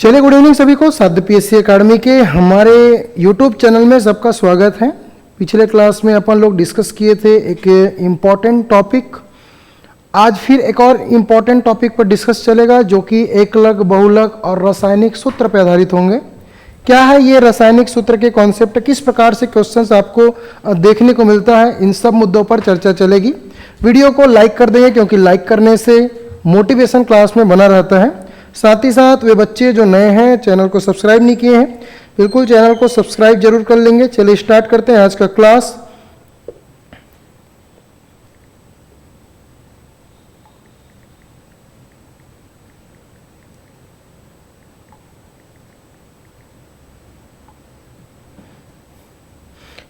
चलिए, good evening सभी को। साध्य पीएससी एकेडमी के हमारे यूट्यूब चैनल में सबका स्वागत है। पिछले क्लास में अपन लोग डिस्कस किए थे एक इम्पॉर्टेंट टॉपिक। आज फिर एक और इम्पॉर्टेंट टॉपिक पर डिस्कस चलेगा जो कि एकलक, बहुलक और रासायनिक सूत्र पर आधारित होंगे। क्या है ये रासायनिक सूत्र के कॉन्सेप्ट, किस प्रकार से क्वेश्चंस आपको देखने को मिलता है, इन सब मुद्दों पर चर्चा चलेगी। वीडियो को लाइक कर देंगे क्योंकि लाइक करने से मोटिवेशन क्लास में बना रहता है। साथ ही साथ वे बच्चे जो नए हैं, चैनल को सब्सक्राइब नहीं किए हैं, बिल्कुल चैनल को सब्सक्राइब जरूर कर लेंगे। चलिए स्टार्ट करते हैं आज का क्लास।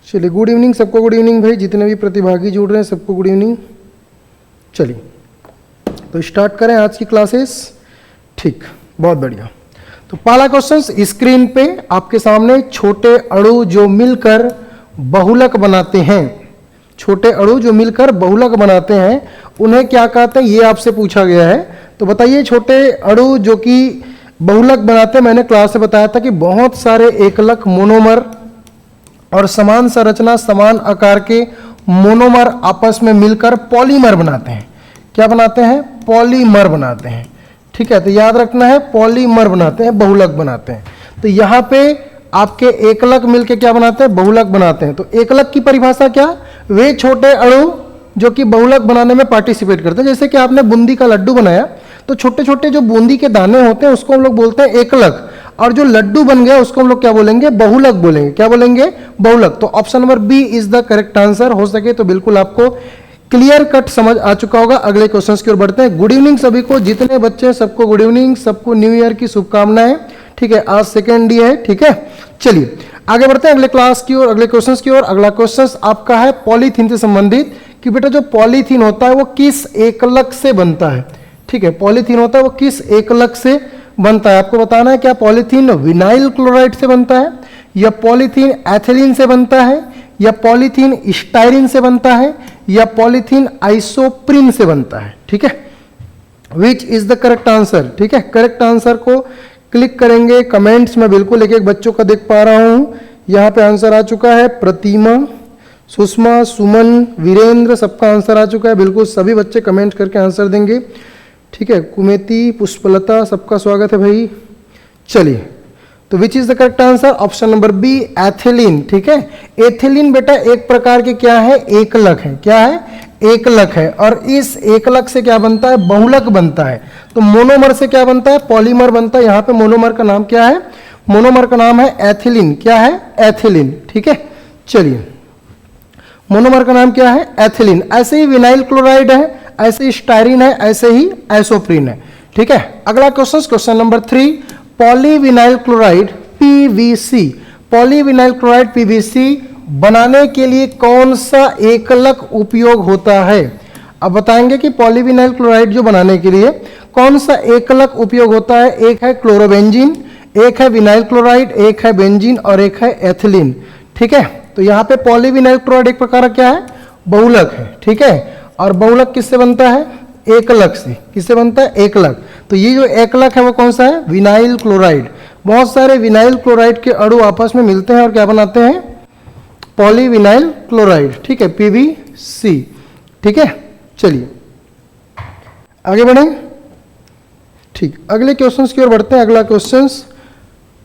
चलिए, गुड इवनिंग सबको। गुड इवनिंग भाई, जितने भी प्रतिभागी जुड़ रहे हैं सबको गुड इवनिंग। चलिए तो स्टार्ट करें आज की क्लासेस। ठीक, बहुत बढ़िया। तो पहला क्वेश्चन स्क्रीन पे आपके सामने, छोटे अणु जो मिलकर बहुलक बनाते हैं, छोटे अणु जो मिलकर बहुलक बनाते हैं उन्हें क्या कहते हैं, ये आपसे पूछा गया है। तो बताइए, छोटे अणु जो कि बहुलक बनाते हैं, मैंने क्लास में बताया था कि बहुत सारे एकलक मोनोमर और समान संरचना, समान आकार के मोनोमर आपस में मिलकर पॉलीमर बनाते हैं। क्या बनाते हैं? पॉलीमर बनाते हैं। ठीक है, तो याद रखना है, पॉलीमर बनाते हैं, बहुलक बनाते हैं। तो यहाँ पे आपके एकलक मिलके क्या बनाते हैं? बहुलक बनाते हैं। तो एकलक की परिभाषा क्या? वे छोटे अणु जो कि बहुलक बनाने में पार्टिसिपेट करते हैं। जैसे कि आपने बूंदी का लड्डू बनाया तो छोटे छोटे जो बूंदी के दाने होते हैं उसको हम लोग बोलते हैं एकलक, और जो लड्डू बन गया उसको हम लोग क्या बोलेंगे? बहुलक बोलेंगे। क्या बोलेंगे? बहुलक। तो option number B is the correct answer. हो सके तो बिल्कुल आपको क्लियर कट समझ आ चुका होगा। अगले क्वेश्चन की ओर बढ़ते हैं। गुड इवनिंग सभी को, जितने बच्चे हैं सबको गुड इवनिंग, सबको न्यू ईयर की शुभकामनाएं। ठीक है, आज सेकेंड डे है। ठीक है, चलिए आगे बढ़ते हैं अगले क्लास की ओर, अगले क्वेश्चन की ओर। अगला क्वेश्चन आपका है पॉलीथीन से संबंधित, कि बेटा जो पॉलीथीन होता है वो किस एकलक से बनता है। ठीक है, पॉलीथीन होता है वो किस एकलक से बनता है, आपको बताना है। क्या पॉलीथीन विनाइल क्लोराइड से बनता है, या पॉलीथीन एथिलीन से बनता है, या पॉलीथीन स्टाइरिन से बनता है, या पॉलीथीन आइसोप्रीन से बनता है। ठीक है, which is the correct answer. ठीक है, करेक्ट आंसर को क्लिक करेंगे कमेंट्स में। बिल्कुल एक एक बच्चों का देख पा रहा हूं, यहां पे आंसर आ चुका है। प्रतिमा, सुषमा, सुमन, वीरेंद्र, सबका आंसर आ चुका है। बिल्कुल सभी बच्चे कमेंट करके आंसर देंगे। ठीक है, कुमेती, पुष्पलता, सबका स्वागत है भाई। चलिए, तो which is the correct answer? Option number B, ethylene. ठीक है, एथिलीन बेटा एक प्रकार के क्या है? एकलक है। क्या है? एकलक है। और इस एकलक से क्या बनता है? बहुलक बनता है। तो मोनोमर से क्या बनता है? पॉलीमर बनता है। यहाँ पे मोनोमर का नाम क्या है? मोनोमर का नाम है एथिलीन। क्या है? एथिलीन। ठीक है, चलिए, मोनोमर का नाम क्या है? एथिलीन। ऐसे ही विनाइल क्लोराइड है, ऐसे ही स्टाइरिन है, ऐसे ही आइसोप्रीन है। ठीक है, अगला question, question number 3, polyvinyl chloride PVC, polyvinyl chloride PVC बनाने के लिए कौन सा एकलक उपयोग होता है? अब बताएंगे कि पॉलीविनाइल क्लोराइड जो बनाने के लिए कौन सा एकलक उपयोग होता है। एक है क्लोरोबेंजीन, एक है विनाइल क्लोराइड, एक है बेंजीन और एक है एथिलीन। ठीक है, तो यहाँ पे पॉलीविनाइल क्लोराइड एक प्रकार का क्या है? बहुलक है। ठीक है, और बहुलक किससे बनता है? एकलक से। किससे बनता है? एकलक। तो ये जो एकलक है वो कौन सा है? Vinyl chloride. बहुत सारे विनाइल क्लोराइड के अणु आपस में मिलते हैं और क्या बनाते हैं? Polyvinyl chloride. ठीक है, पीवीसी। ठीक है, चलिए आगे बढ़ें। ठीक, अगले क्वेश्चन की ओर बढ़ते हैं। अगला क्वेश्चन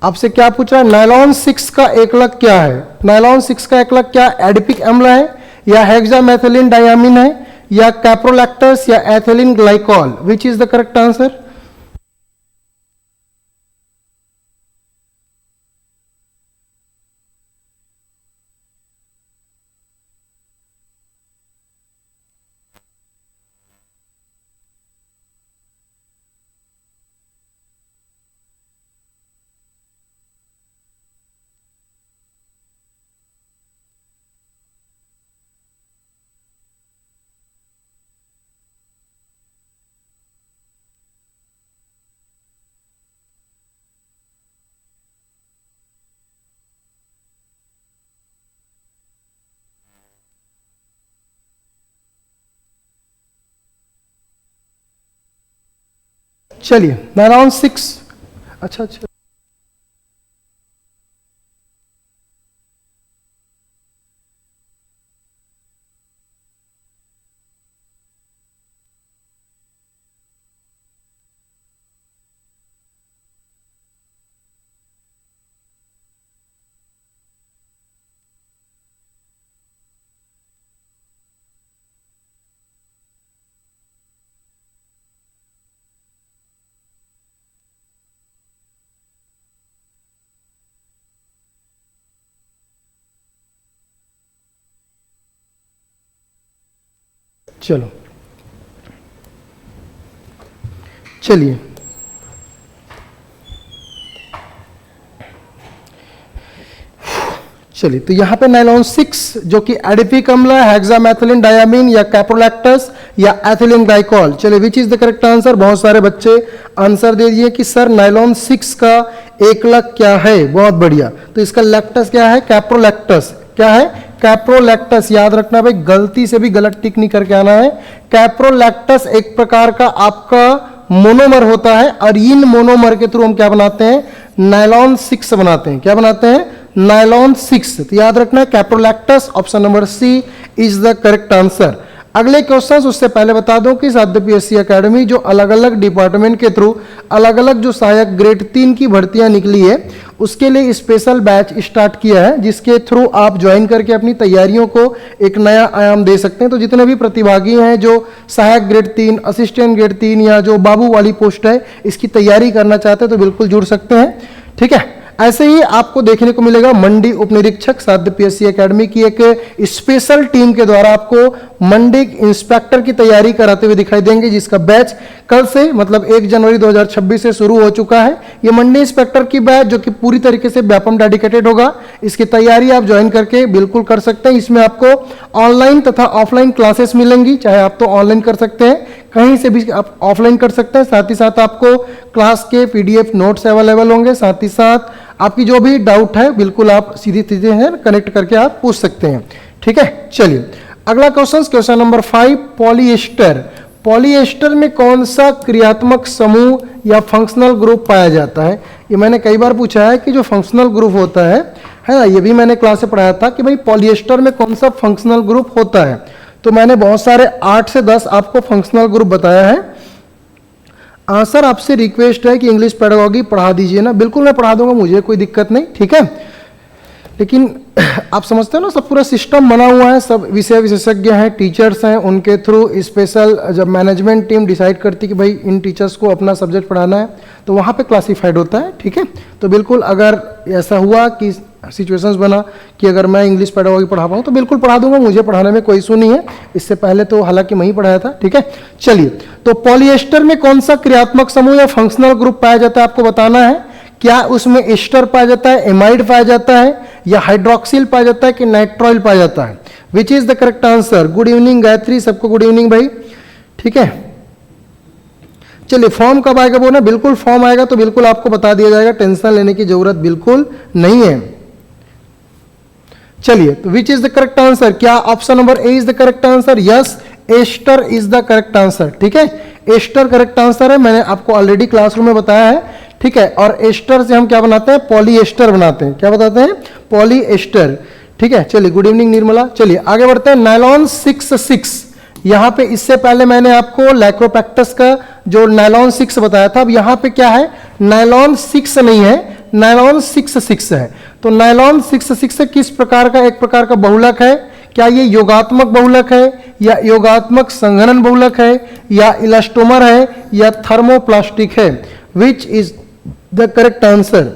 आपसे क्या पूछ रहा है? नायलॉन 6 का एकलक क्या है? नायलॉन 6 का एकलक क्या? एडिपिक अम्ल है, या हेक्सामेथिलीन डायमीन है, या कैप्रोलैक्टस, या ethylene glycol. Which is the correct answer? चलिए, नायलॉन 6, अच्छा, चलो चलिए, चलिए तो यहाँ पे नाइलॉन 6 जो कि एडिपिक अम्ल, हेक्सामेथिलीन डायामीन या कैप्रोलैक्टस या एथिलीन ग्लाइकॉल। चलिए विच इज द करेक्ट आंसर। बहुत सारे बच्चे आंसर दे दिए कि सर नाइलॉन 6 का एकलक क्या है। बहुत बढ़िया, तो इसका लैक्टस क्या है? कैप्रोलैक्टस। क्या है? कैप्रोलैक्टस। याद रखना भाई, गलती से भी गलत टिक नहीं करके आना है। कैप्रोलैक्टस एक प्रकार का आपका मोनोमर होता है और इन मोनोमर के थ्रू हम क्या बनाते हैं? नाइलॉन 6 बनाते हैं। क्या बनाते हैं? नाइलॉन 6। तो याद रखना है कैप्रोलैक्टस, option number C is the correct answer. अगले क्वेश्चंस उससे पहले बता दूं कि साध्य पीएससी एकेडमी जो अलग अलग डिपार्टमेंट के थ्रू अलग अलग जो सहायक ग्रेड 3 की भर्तियां निकली है उसके लिए स्पेशल बैच स्टार्ट किया है, जिसके थ्रू आप ज्वाइन करके अपनी तैयारियों को एक नया आयाम दे सकते हैं। तो जितने भी प्रतिभागी हैं जो सहायक ग्रेड 3, असिस्टेंट ग्रेड 3 या जो बाबू वाली पोस्ट है इसकी तैयारी करना चाहते हैं तो बिल्कुल जुड़ सकते हैं। ठीक है, ऐसे ही आपको देखने को मिलेगा मंडी उप निरीक्षक साध्य पीएससी एकेडमी की एक स्पेशल टीम के द्वारा आपको मंडी इंस्पेक्टर की तैयारी कराते हुए दिखाई देंगे, जिसका बैच कल से मतलब 1 जनवरी 2026 से शुरू हो चुका है। ये मंडी इंस्पेक्टर की बैच जो कि पूरी तरीके से व्यापम डेडिकेटेड होगा, इसकी तैयारी आप ज्वाइन करके बिल्कुल कर सकते हैं। इसमें आपको ऑनलाइन तथा ऑफलाइन क्लासेस मिलेंगी, चाहे आप तो ऑनलाइन कर सकते हैं, कहीं से भी आप ऑफलाइन कर सकते हैं। साथ ही साथ आपको क्लास के पीडीएफ नोट्स अवेलेबल होंगे। साथ ही साथ आपकी जो भी डाउट है बिल्कुल आप सीधी सीधे हैं कनेक्ट करके आप पूछ सकते हैं। ठीक है, चलिए अगला क्वेश्चन नंबर 5, पॉलीएस्टर। पॉलीएस्टर में कौन सा क्रियात्मक समूह या फंक्शनल ग्रुप पाया जाता है? ये मैंने कई बार पूछा है कि जो फंक्शनल ग्रुप होता है ना, ये भी मैंने क्लास से पढ़ाया था कि भाई पॉलीएस्टर में कौन सा फंक्शनल ग्रुप होता है। तो मैंने बहुत सारे 8 से 10 आपको फंक्शनल ग्रुप बताया है। सर आपसे रिक्वेस्ट है कि इंग्लिश पेडागॉजी पढ़ा दीजिए ना। बिल्कुल मैं पढ़ा दूंगा, मुझे कोई दिक्कत नहीं। ठीक है, लेकिन आप समझते हो ना सब पूरा सिस्टम बना हुआ है, सब विषय विशेषज्ञ हैं, टीचर्स हैं, उनके थ्रू स्पेशल जब मैनेजमेंट टीम डिसाइड करती कि भाई इन टीचर्स को अपना सब्जेक्ट पढ़ाना है तो वहाँ पे क्लासिफाइड होता है। ठीक है, तो बिल्कुल अगर ऐसा हुआ कि सिचुएशंस बना कि अगर मैं इंग्लिश पेडागॉजी पढ़ा पाऊँ तो बिल्कुल पढ़ा दूंगा, मुझे पढ़ाने में कोई इशू नहीं है। इससे पहले तो हालांकि मैं ही पढ़ाया था। ठीक है, चलिए तो पॉलीएस्टर में कौन सा क्रियात्मक समूह या फंक्शनल ग्रुप पाया जाता है आपको बताना है। क्या उसमें एस्टर पाया जाता है, एमाइड पाया जाता है, या हाइड्रोक्सिल पाया जाता है, कि नाइट्रॉइल पाया जाता है? Which is the correct answer. Good evening Gayatri, सबको गुड इवनिंग भाई। ठीक है, चलिए फॉर्म कब आएगा वो ना, बिल्कुल फॉर्म आएगा तो बिल्कुल आपको बता दिया जाएगा, टेंशन लेने की जरूरत बिल्कुल नहीं है। चलिए तो which is the correct answer. क्या option number A is the correct answer? Yes, ester is the correct answer. ठीक है, एस्टर करेक्ट आंसर है, मैंने आपको ऑलरेडी क्लासरूम में बताया है। ठीक है, और एस्टर से हम क्या बनाते हैं? पॉलीएस्टर बनाते हैं। क्या बताते हैं? पॉलीएस्टर। ठीक है, चलिए गुड इवनिंग निर्मला। चलिए आगे बढ़ते हैं। नायलॉन 6 यहाँ पे इससे पहले मैंने आपको लैक्रोपैक्टस का जो नायलॉन 6 बताया था, अब यहाँ पे क्या है? नायलॉन 6 नहीं है, नायलॉन 6 है। तो नायलॉन 6 किस प्रकार का? एक प्रकार का बहुलक है। क्या ये योगात्मक बहुलक है, या योगात्मक संघनन बहुलक है, या इलास्टोमर है, या थर्मोप्लास्टिक है? Which is the correct answer?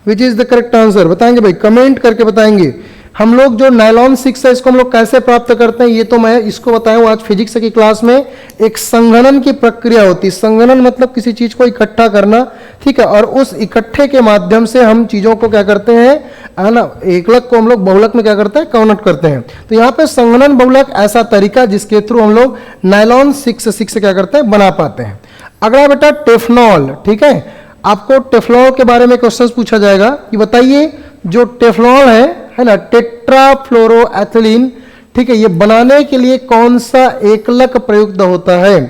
Which is the correct answer बताएंगे भाई, कमेंट करके बताएंगे। हम लोग जो नायलॉन 6 है इसको हम लोग कैसे प्राप्त करते हैं ये तो मैं इसको बताया आज फिजिक्स की क्लास में। एक संघनन की प्रक्रिया होती है। संघनन मतलब किसी चीज को इकट्ठा करना। ठीक है, और उस इकट्ठे के माध्यम से हम चीजों को क्या करते हैं, है ना, एकलक को हम लोग बहुलक में क्या करते हैं? कन्वर्ट करते हैं। तो यहाँ पे संघनन बहुलक ऐसा तरीका जिसके थ्रू हम लोग नायलॉन 6 क्या करते हैं? बना पाते हैं। अगला बेटा टेफ्लॉन। ठीक है, आपको टेफ्लॉन के बारे में क्वेश्चन पूछा जाएगा कि बताइए जो टेफ्लॉन है ना, टेट्राफ्लोरोएथिलीन। ठीक है, ये बनाने के लिए कौन सा एकलक प्रयुक्त होता है?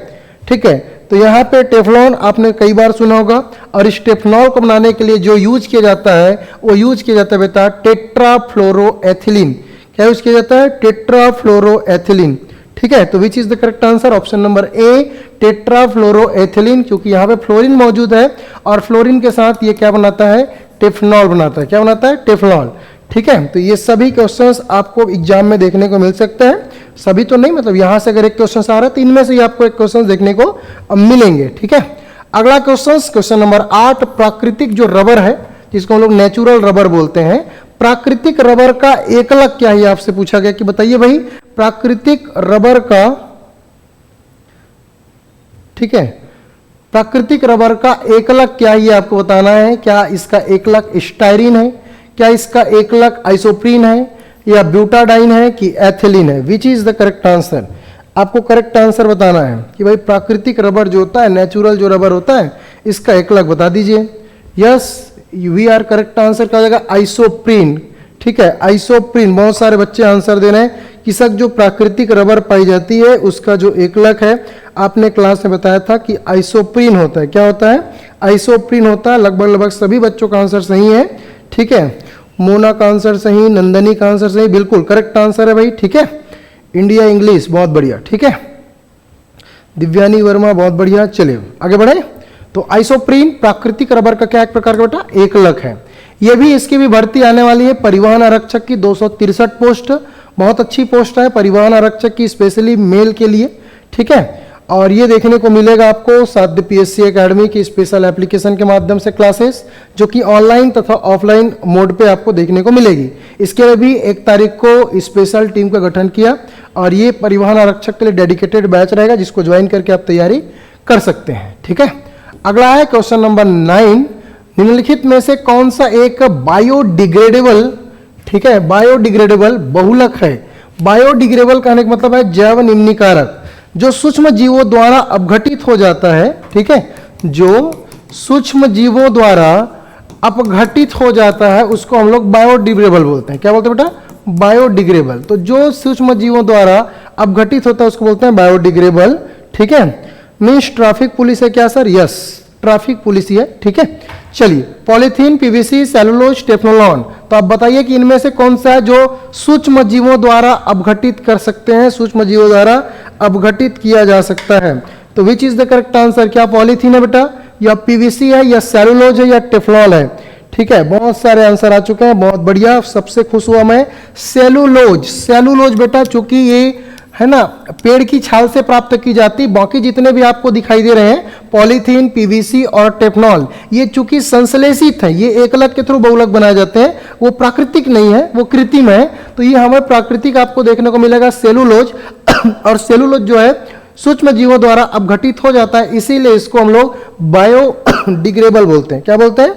ठीक है, तो यहाँ पे टेफ्लॉन आपने कई बार सुना होगा, और इस टेफ्लॉन को बनाने के लिए जो यूज किया जाता है वो यूज किया जाता है बेटा टेट्राफ्लोरोएथिलीन। क्या यूज किया जाता है? टेट्राफ्लोरोएथिलीन। ठीक है, तो which is the correct answer? Option number A, tetrafluoroethylene, क्योंकि यहाँ पे फ्लोरीन मौजूद है और फ्लोरीन के साथ ये क्या बनाता है? टेफनॉल बनाता है। क्या बनाता है? टेफ्लॉन। ठीक है, तो ये सभी क्वेश्चंस आपको एग्जाम में देखने को मिल सकते हैं। सभी तो नहीं, मतलब यहां से अगर एक क्वेश्चन आ रहा है तो इनमें से आपको एक क्वेश्चन देखने को मिलेंगे। ठीक है, अगला क्वेश्चन नंबर 8, प्राकृतिक जो रबर है जिसको हम लोग नेचुरल रबर बोलते हैं, प्राकृतिक रबर का एकलक क्या है, आपसे पूछा गया कि बताइए भाई प्राकृतिक रबर का, ठीक है, प्राकृतिक रबर का एकलक क्या है ये आपको बताना है। क्या इसका एकलक स्टाइरिन है, क्या इसका एकलक आइसोप्रीन है, या ब्यूटाडाइन है, कि एथिलीन है। Which is the correct answer, आपको करेक्ट आंसर बताना है कि भाई प्राकृतिक रबर जो होता है, नेचुरल जो रबर होता है, इसका एकलक बता दीजिए। Yes we are, correct answer क्या हो जाएगा आइसोप्रीन, ठीक है, आइसोप्रीन। बहुत सारे बच्चे आंसर दे रहे हैं कि सर जो प्राकृतिक रबर पाई जाती है उसका जो एकलक है, आपने क्लास में बताया था कि आइसोप्रीन होता है। क्या होता है, आइसोप्रीन होता है। लगभग सभी बच्चों का आंसर सही है, ठीक है। मोना का आंसर सही, नंदनी का आंसर सही, बिल्कुल करेक्ट आंसर है भाई, ठीक है। इंडिया इंग्लिश बहुत बढ़िया, ठीक है। दिव्यानी वर्मा बहुत बढ़िया। चलिए आगे बढ़े। तो आइसोप्रीन प्राकृतिक रबर का क्या एक प्रकार का बेटा एकलक है। ये भी, इसकी भी भर्ती आने वाली है परिवहन आरक्षक की, 263 पोस्ट, बहुत अच्छी पोस्ट है परिवहन आरक्षक की, स्पेशली मेल के लिए, ठीक है। और ये देखने को मिलेगा आपको साध्य पीएससी एकेडमी की स्पेशल एप्लीकेशन के माध्यम से क्लासेस, जो कि ऑनलाइन तथा ऑफलाइन मोड पे आपको देखने को मिलेगी। इसके लिए भी 1 तारीख को स्पेशल टीम का गठन किया और ये परिवहन आरक्षक के लिए डेडिकेटेड बैच रहेगा, जिसको ज्वाइन करके आप तैयारी कर सकते हैं, ठीक है। अगला है क्वेश्चन नंबर 9, निम्नलिखित में से कौन सा एक बायोडिग्रेडेबल, ठीक है, बायोडिग्रेडेबल बहुलक है। बायोडिग्रेडेबल कहने का मतलब है जैव निम्नीकारक, जो सूक्ष्म जीवों द्वारा अपघटित हो जाता है, ठीक है, जो सूक्ष्म जीवों द्वारा अपघटित हो जाता है उसको हम लोग बायोडिग्रेडेबल बोलते हैं। क्या बोलते हैं बेटा, बायोडिग्रेडेबल। तो जो सूक्ष्म जीवों द्वारा अपघटित होता है उसको बोलते हैं बायोडिग्रेडेबल, ठीक है। मीन्स ट्रैफिक पुलिस है क्या सर, यस ट्रैफिक पुलिस ही है, ठीक है। चलिए पॉलीथीन, पीवीसी, सेलुलोज, टेफ्लोन, तो आप बताइए कि इनमें से कौन सा है जो सूक्ष्म जीवों द्वारा अपघटित कर सकते हैं, सूक्ष्म जीवों द्वारा अपघटित किया जा सकता है। तो which is the correct answer, क्या पॉलीथीन है बेटा, या पीवीसी है, या सेलुलोज है, या टेफ्लॉन है, ठीक है। बहुत सारे आंसर आ चुके हैं, बहुत बढ़िया। सबसे खुश हुआ मैं, सेलुलोज। सेलुलोज बेटा चूंकि ये है ना पेड़ की छाल से प्राप्त की जाती, बाकी जितने भी आपको दिखाई दे रहे हैं पॉलीथीन, पीवीसी और टेफ्लॉन, ये चूंकि संश्लेषित है, ये एकलक के थ्रू बहुलक बनाए जाते हैं, वो प्राकृतिक नहीं है, वो कृत्रिम है। तो ये हमें प्राकृतिक आपको देखने को मिलेगा सेलुलोज। और सेलुलोज जो है सूक्ष्म जीवों द्वारा अपघटित हो जाता है, इसीलिए इसको हम लोग बायोडिग्रेडेबल बोलते हैं। क्या बोलते हैं,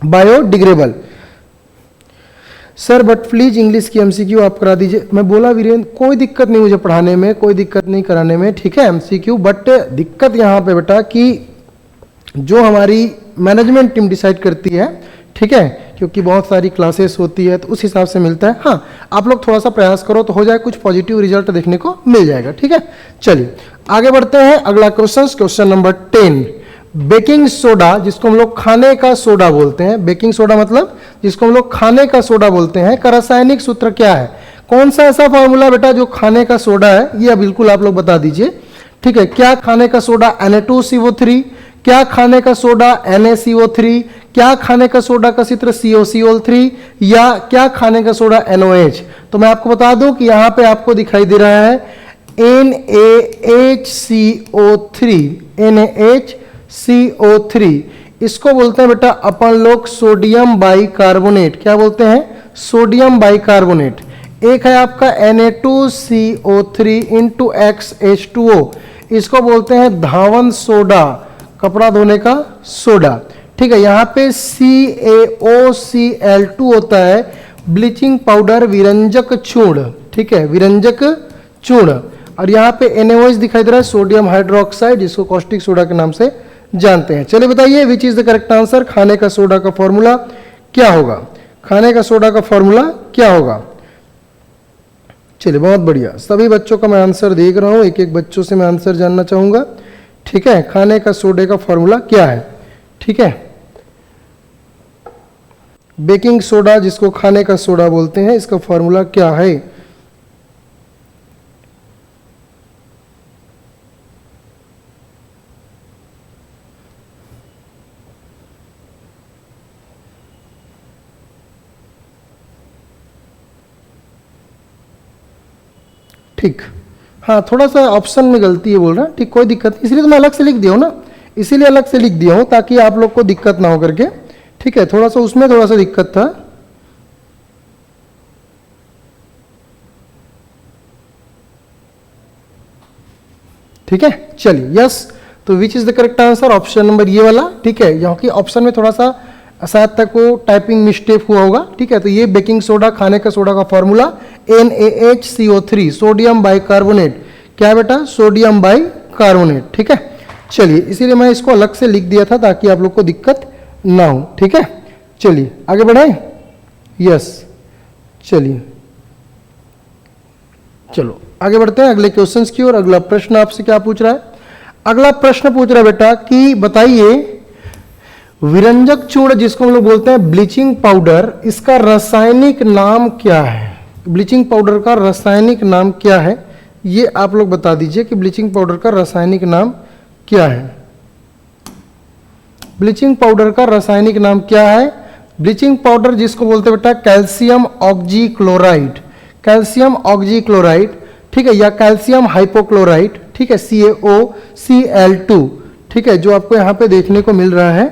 biodegradable. Sir but please English की एमसीक्यू आप करा दीजिए। मैं बोला वीरेंद्र कोई दिक्कत नहीं मुझे पढ़ाने में, कोई दिक्कत नहीं कराने में, ठीक है एमसीक्यू। बट दिक्कत यहाँ पे बेटा कि जो हमारी मैनेजमेंट टीम डिसाइड करती है, ठीक है, क्योंकि बहुत सारी क्लासेस होती है तो उस हिसाब से मिलता है। हाँ आप लोग थोड़ा सा प्रयास करो तो हो जाए, कुछ पॉजिटिव रिजल्ट देखने को मिल जाएगा, ठीक है। चलिए आगे बढ़ते हैं। अगला क्वेश्चन नंबर 10, बेकिंग सोडा जिसको हम लोग खाने का सोडा बोलते हैं, बेकिंग सोडा मतलब जिसको हम लोग खाने का सोडा बोलते हैं, का रासायनिक सूत्र क्या है। कौन सा ऐसा फॉर्मूला बेटा जो खाने का सोडा है, ये बिल्कुल आप लोग बता दीजिए, ठीक है। क्या खाने का सोडा Na2CO3, क्या खाने का सोडा NaCO3, क्या खाने का सोडा का सूत्र COCl3, या क्या खाने का सोडा NOH। तो मैं आपको बता दूं कि यहां पे आपको दिखाई दे रहा है NaHCO3, इसको बोलते हैं बेटा अपन लोग सोडियम बाइकार्बोनेट। क्या बोलते हैं, सोडियम बाइकार्बोनेट। एक है आपका Na2CO3 इंटू XH2O, इसको बोलते हैं धावन सोडा, कपड़ा धोने का सोडा, ठीक है। यहाँ पे CaOCl2 होता है ब्लीचिंग पाउडर, विरंजक चूर्ण, ठीक है, विरंजक चूर्ण। और यहाँ पे NaOH दिखाई दे रहा है सोडियम हाइड्रोक्साइड, जिसको कॉस्टिक सोडा के नाम से जानते हैं। चलिए बताइए विच इज द करेक्ट आंसर, खाने का सोडा का फॉर्मूला क्या होगा, खाने का सोडा का फॉर्मूला क्या होगा। चलिए बहुत बढ़िया, सभी बच्चों का मैं आंसर देख रहा हूं, एक एक बच्चों से मैं आंसर जानना चाहूंगा, ठीक है। खाने का सोडे का फॉर्मूला क्या है, ठीक है। बेकिंग सोडा जिसको खाने का सोडा बोलते हैं, इसका फॉर्मूला क्या है। ठीक, हाँ थोड़ा सा ऑप्शन में गलती है बोल रहा, ठीक कोई दिक्कत नहीं, इसलिए तो मैं अलग से लिख दिया हूँ ना, इसीलिए अलग से लिख दिया हूँ ताकि आप लोग को दिक्कत ना हो करके, ठीक है। थोड़ा सा उसमें थोड़ा सा दिक्कत था, ठीक है, चलिए यस। तो which is the correct answer, option number ये वाला, ठीक है। यहाँ की ऑप्शन में थोड़ा सा शायद तक वो टाइपिंग मिस्टेक हुआ होगा, ठीक है। तो ये बेकिंग सोडा, खाने का सोडा का फॉर्मूला NaHCO3, सोडियम बाइकार्बोनेट, क्या बेटा, सोडियम बाइकार्बोनेट, ठीक है। चलिए इसीलिए मैं इसको अलग से लिख दिया था ताकि आप लोग को दिक्कत ना हो, ठीक है। चलिए आगे बढ़ाएं, यस। चलिए चलो आगे बढ़ते हैं अगले क्वेश्चंस की ओर। अगला प्रश्न आपसे क्या पूछ रहा है, अगला प्रश्न पूछ रहा है बेटा कि बताइए विरंजक चूर्ण जिसको हम लोग बोलते हैं ब्लीचिंग पाउडर, इसका रासायनिक नाम क्या है। ब्लीचिंग पाउडर का रासायनिक नाम क्या है, ये आप लोग बता दीजिए कि ब्लीचिंग पाउडर का रासायनिक नाम क्या है। ब्लीचिंग पाउडर का रासायनिक नाम क्या है। ब्लीचिंग पाउडर जिसको बोलते हैं बेटा कैल्शियम ऑक्जीक्लोराइड, कैल्शियम ऑक्जीक्लोराइड, ठीक है, या कैल्शियम हाइपोक्लोराइड, ठीक है, CaOCl2, ठीक है, जो आपको यहां पे देखने को मिल रहा है।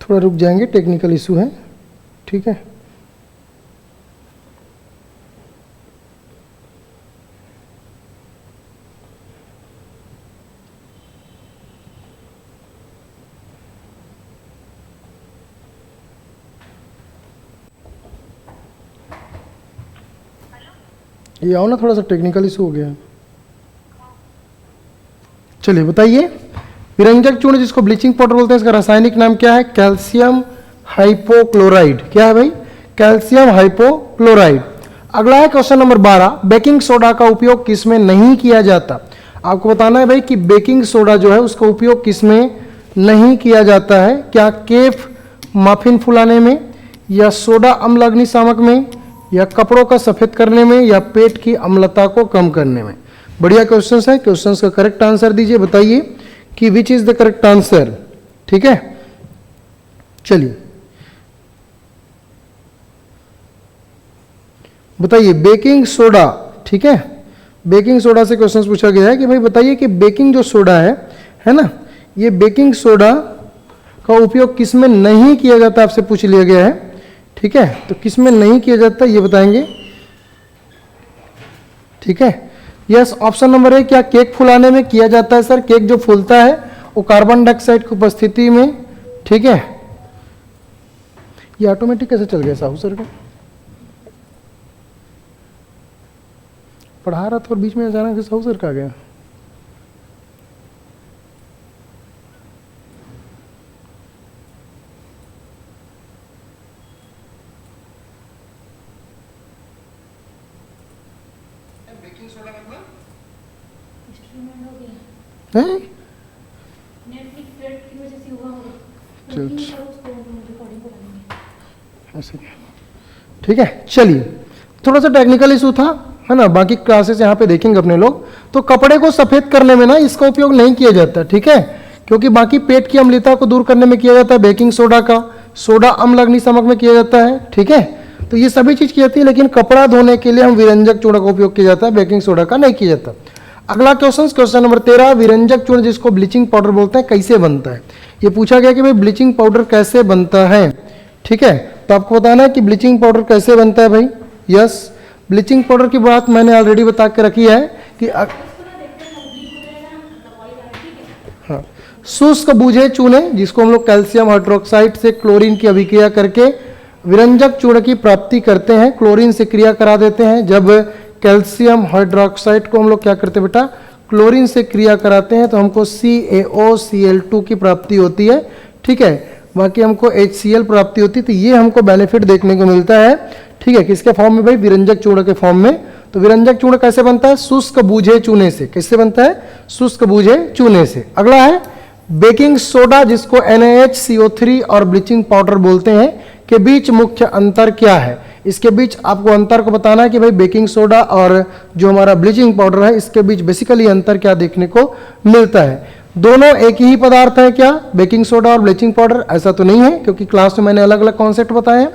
थोड़ा रुक जाएंगे, टेक्निकल इशू है, ठीक है। ये आओ ना, थोड़ा सा टेक्निकल इशू हो गया। चलिए बताइए विरंजक चूर्ण जिसको ब्लीचिंग पाउडर बोलते हैं इसका रासायनिक नाम क्या है, कैल्शियम हाइपोक्लोराइड, क्या है भाई, कैल्शियम हाइपोक्लोराइड। अगला है क्वेश्चन नंबर 12, बेकिंग सोडा का उपयोग किसमें नहीं किया जाता। आपको बताना है भाई कि बेकिंग सोडा जो है उसका उपयोग किसमें नहीं किया जाता है, क्या केफ मफिन फुलाने में, या सोडा अम्ल अग्निशामक में, या कपड़ों का सफेद करने में, या पेट की अम्लता को कम करने में। बढ़िया क्वेश्चंस है, क्वेश्चंस का करेक्ट आंसर दीजिए, बताइए कि विच इज द करेक्ट आंसर, ठीक है। चलिए बताइए बेकिंग सोडा, ठीक है, बेकिंग सोडा से क्वेश्चन पूछा गया है कि भाई बताइए कि बेकिंग जो सोडा है ना, ये बेकिंग सोडा का उपयोग किसमें नहीं किया जाता, आपसे पूछ लिया गया है, ठीक है। तो किसमें नहीं किया जाता ये बताएंगे, ठीक है। यस, ऑप्शन नंबर है, क्या केक फुलाने में किया जाता है। सर केक जो फूलता है वो कार्बन डाइऑक्साइड की उपस्थिति में, ठीक है। ये ऑटोमेटिक कैसे चल गया साहू सर का, पढ़ा रहा था और बीच में अचानक साहू सर का आ गया। बेकिंग सोडा मतलब है ऐसे, ठीक है। चलिए थोड़ा सा टेक्निकल इशू था, है ना, बाकी क्लासेस यहाँ पे देखेंगे अपने लोग। तो कपड़े को सफेद करने में ना इसका उपयोग नहीं किया जाता, ठीक है, क्योंकि बाकी पेट की अम्लता को दूर करने में किया जाता है बेकिंग सोडा का, सोडा अम्ल अग्निशामक में किया जाता है, ठीक है। तो ये सभी चीज की जाती है, लेकिन कपड़ा धोने के लिए हम विरंजक चूर्ण का उपयोग किया जाता है, बेकिंग सोडा का नहीं किया जाता। अगला क्वेश्चन नंबर 13, विरंजक चूर्ण जिसको ब्लीचिंग पाउडर बोलते हैं कैसे बनता है। ये पूछा गया कि भाई ब्लीचिंग पाउडर कैसे बनता है, ठीक है। तो आपको बताना है कि ब्लीचिंग पाउडर कैसे बनता है भाई। यस, ब्लीचिंग पाउडर की बात मैंने ऑलरेडी बता के रखी है कि हाँ, शुष्क बूझे चूने जिसको हम लोग कैल्शियम हाइड्रोक्साइड से क्लोरीन की अभिक्रिया करके विरंजक चूर्ण की प्राप्ति करते हैं, क्लोरीन से क्रिया करा देते हैं। जब कैल्शियम हाइड्रोक्साइड को हम लोग क्या करते हैं बेटा, क्लोरीन से क्रिया कराते हैं तो हमको CaOCl2 की प्राप्ति होती है, ठीक है। बाकी हमको HCl प्राप्ति होती है। तो ये हमको बेनिफिट देखने को मिलता है, ठीक है। किसके फॉर्म में भाई, विरंजक चूर्ण के फॉर्म में। तो विरंजक चूर्ण कैसे बनता है, शुष्क बूझे चूने से। कैसे बनता है, शुष्क बूझे चूने से। अगला है बेकिंग सोडा जिसको NaHCO3 और ब्लीचिंग पाउडर बोलते हैं, के बीच मुख्य अंतर क्या है। इसके बीच आपको अंतर को बताना है कि भाई बेकिंग सोडा और जो हमारा ब्लीचिंग पाउडर है इसके बीच बेसिकली अंतर क्या देखने को मिलता है। दोनों एक ही पदार्थ है क्या, बेकिंग सोडा और ब्लीचिंग पाउडर? ऐसा तो नहीं है, क्योंकि क्लास में मैंने अलग अलग कॉन्सेप्ट बताए हैं।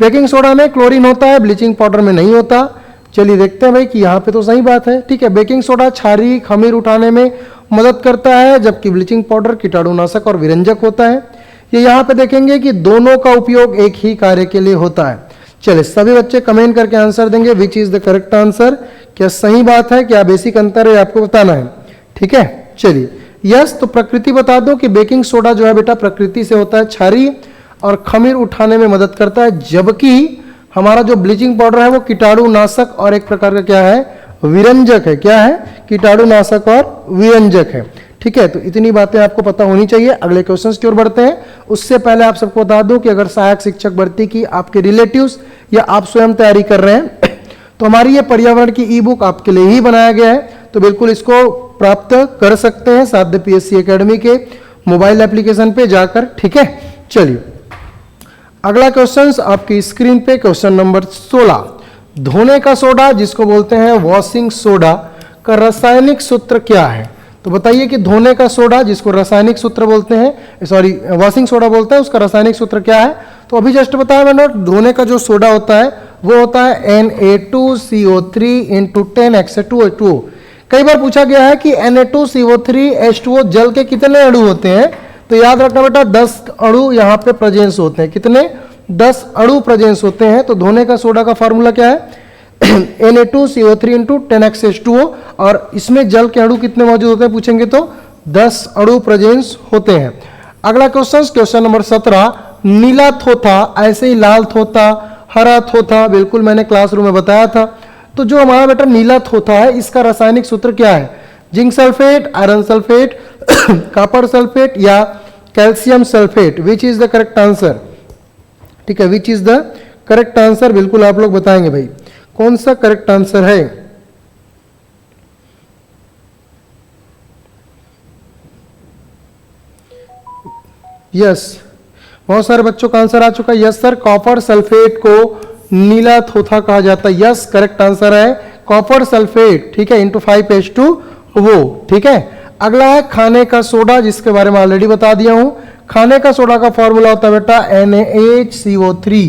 बेकिंग सोडा में क्लोरीन होता है, ब्लीचिंग पाउडर में नहीं होता। चलिए देखते हैं भाई कि यहाँ पे तो सही बात है, ठीक है। बेकिंग सोडा क्षारीय खमीर उठाने में मदद करता है, जबकि ब्लीचिंग पाउडर कीटाणुनाशक और विरंजक होता है। ये यहाँ पे देखेंगे कि दोनों का उपयोग एक ही कार्य के लिए होता है। चलिए सभी बच्चे कमेंट करके आंसर देंगे, विच इज द करेक्ट आंसर। क्या सही बात है, क्या बेसिक अंतर है, आपको बताना है, ठीक है। चलिए यस, तो प्रकृति बता दो कि बेकिंग सोडा जो है बेटा प्रकृति से होता है क्षारीय और खमीर उठाने में मदद करता है, जबकि हमारा जो ब्लीचिंग पाउडर है वो कीटाणुनाशक और एक प्रकार का क्या है, विरंजक है। क्या है, कीटाणुनाशक और विरंजक है, ठीक है। तो इतनी बातें आपको पता होनी चाहिए। अगले क्वेश्चंस की ओर बढ़ते हैं। उससे पहले आप सबको बता दूं कि अगर सहायक शिक्षक भर्ती की आपके रिलेटिव्स या आप स्वयं तैयारी कर रहे हैं तो हमारी ये पर्यावरण की ई बुक आपके लिए ही बनाया गया है, तो बिल्कुल इसको प्राप्त कर सकते हैं साध्य PSC एकेडमी के मोबाइल एप्लीकेशन पे जाकर, ठीक है। चलिए अगला क्वेश्चन आपकी स्क्रीन पे, क्वेश्चन नंबर 16, धोने का सोडा जिसको बोलते हैं वॉशिंग सोडा का रासायनिक सूत्र क्या है। तो बताइए कि धोने का सोडा जिसको रासायनिक सूत्र बोलते हैं, सॉरी वॉशिंग सोडा बोलते हैं, उसका रासायनिक सूत्र क्या है। तो अभी जस्ट बताया मैंने, धोने का जो सोडा होता है वो होता है Na2CO3 × 10H2O2। कई बार पूछा गया है कि Na2CO3H2O जल के कितने अणु होते हैं, तो याद रखना बेटा 10 अणु यहाँ पे प्रेजेंस होते हैं। कितने, 10 अणु प्रेजेंस होते हैं। तो धोने का सोडा का फॉर्मूला क्या है, Na2CO3 × 10H2O, और इसमें जल के अणु कितने मौजूद होते हैं पूछेंगे तो 10 अणु प्रेजेंस होते हैं। अगला क्वेश्चन नंबर 17, नीला थोथा ऐसे ही लाल थोथा, हरा थोथा, बिल्कुल मैंने क्लासरूम में बताया था। तो जो हमारा बेटा नीला थोथा है इसका रासायनिक सूत्र क्या है, zinc sulphate, iron sulphate, copper sulphate या calcium sulphate. Which is the correct answer, ठीक है, which is the correct answer, बिल्कुल आप लोग बताएंगे भाई कौन सा करेक्ट आंसर है। यस, बहुत सारे बच्चों का आंसर आ चुका है। यस सर, कॉपर सल्फेट को नीला थोथा कहा जाता है। यस, करेक्ट आंसर है कॉपर सल्फेट, ठीक है, × 5H2O, ठीक है। अगला है खाने का सोडा जिसके बारे में ऑलरेडी बता दिया हूं। खाने का सोडा का फॉर्मूला होता है बेटा NaHCO3,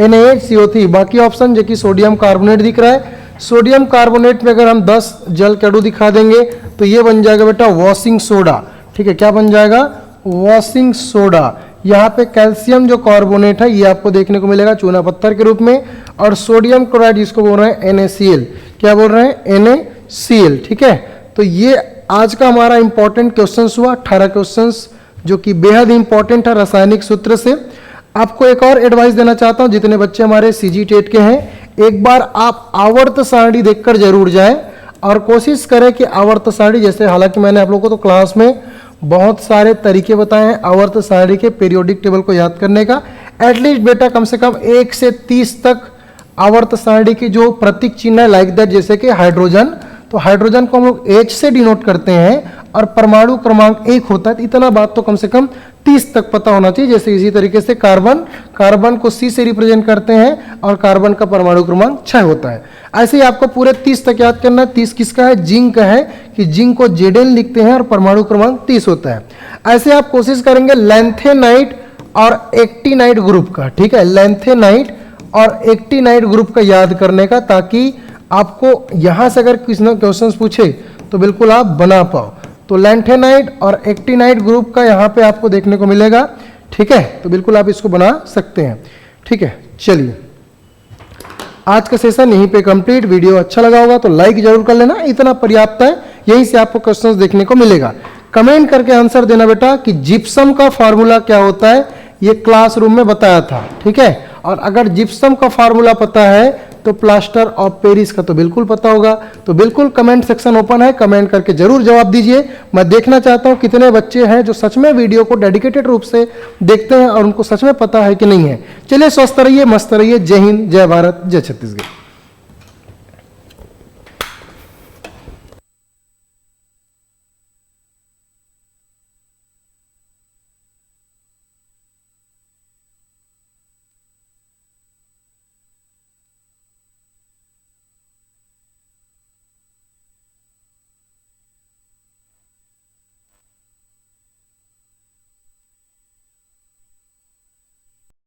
NaHCO3। बाकी ऑप्शन जो कि सोडियम कार्बोनेट दिख रहा है, सोडियम कार्बोनेट में अगर हम 10 जल के अणु दिखा देंगे तो ये बन जाएगा बेटा वॉशिंग सोडा, ठीक है। क्या बन जाएगा, वॉशिंग सोडा। यहाँ पे कैल्शियम जो कार्बोनेट है ये आपको देखने को मिलेगा चूना पत्थर के रूप में, और सोडियम क्लोराइड जिसको बोल रहे हैं NaCl। क्या बोल रहे हैं, NaCl, ठीक है। तो ये आज का हमारा इंपॉर्टेंट क्वेश्चन हुआ, 18 क्वेश्चन जो कि बेहद इंपॉर्टेंट है रासायनिक सूत्र से। आपको एक और एडवाइस देना चाहता हूं, जितने बच्चे हमारे CG टेट के हैं, एक बार आप आवर्त सारणी देखकर जरूर जाएं और कोशिश करें कि आवर्त सारणी, जैसे हालांकि मैंने आप लोगों को तो क्लास में बहुत सारे तरीके बताए हैं आवर्त सारणी के पीरियोडिक टेबल को याद करने का। एटलीस्ट बेटा कम से कम 1 से 30 तक आवर्त सारणी की जो प्रतीक चिन्ह है लाइक दैट, जैसे कि हाइड्रोजन, तो हाइड्रोजन को हम लोग H से डिनोट करते हैं और परमाणु क्रमांक 1 होता है। इतना बात तो कम से कम 30 तक पता होना चाहिए। जैसे इसी तरीके से कार्बन को C से रिप्रेजेंट करते हैं और कार्बन का परमाणु क्रमांक 6 होता है। ऐसे ही आपको पूरे 30 तक याद करना है। 30 किसका है, जिंक है, कि जिंक को Zn लिखते हैं और परमाणु क्रमांक 30 होता है। ऐसे आप कोशिश करेंगे लैंथेनाइट और एक्टिनाइड ग्रुप का, ठीक है, लैंथेनाइड और एक्टिनाइड ग्रुप का याद करने का, ताकि आपको यहां से अगर किसी ने क्वेश्चन पूछे तो बिल्कुल आप बना पाओ। तो लैंथेनाइड और एक्टिनाइड ग्रुप का यहाँ पे आपको देखने को मिलेगा, ठीक है, तो बिल्कुल आप इसको बना सकते हैं, ठीक है। चलिए आज का सेशन यहीं पे कंप्लीट। वीडियो अच्छा लगा होगा तो लाइक जरूर कर लेना, इतना पर्याप्त है, यहीं से आपको क्वेश्चंस देखने को मिलेगा। कमेंट करके आंसर देना बेटा कि जिप्सम का फार्मूला क्या होता है, ये क्लासरूम में बताया था, ठीक है। और अगर जिप्सम का फार्मूला पता है तो प्लास्टर ऑफ पेरिस का तो बिल्कुल पता होगा। तो बिल्कुल कमेंट सेक्शन ओपन है, कमेंट करके जरूर जवाब दीजिए। मैं देखना चाहता हूं कितने बच्चे हैं जो सच में वीडियो को डेडिकेटेड रूप से देखते हैं और उनको सच में पता है कि नहीं है। चलिए स्वस्थ रहिए, मस्त रहिए। जय हिंद, जय भारत, जय छत्तीसगढ़।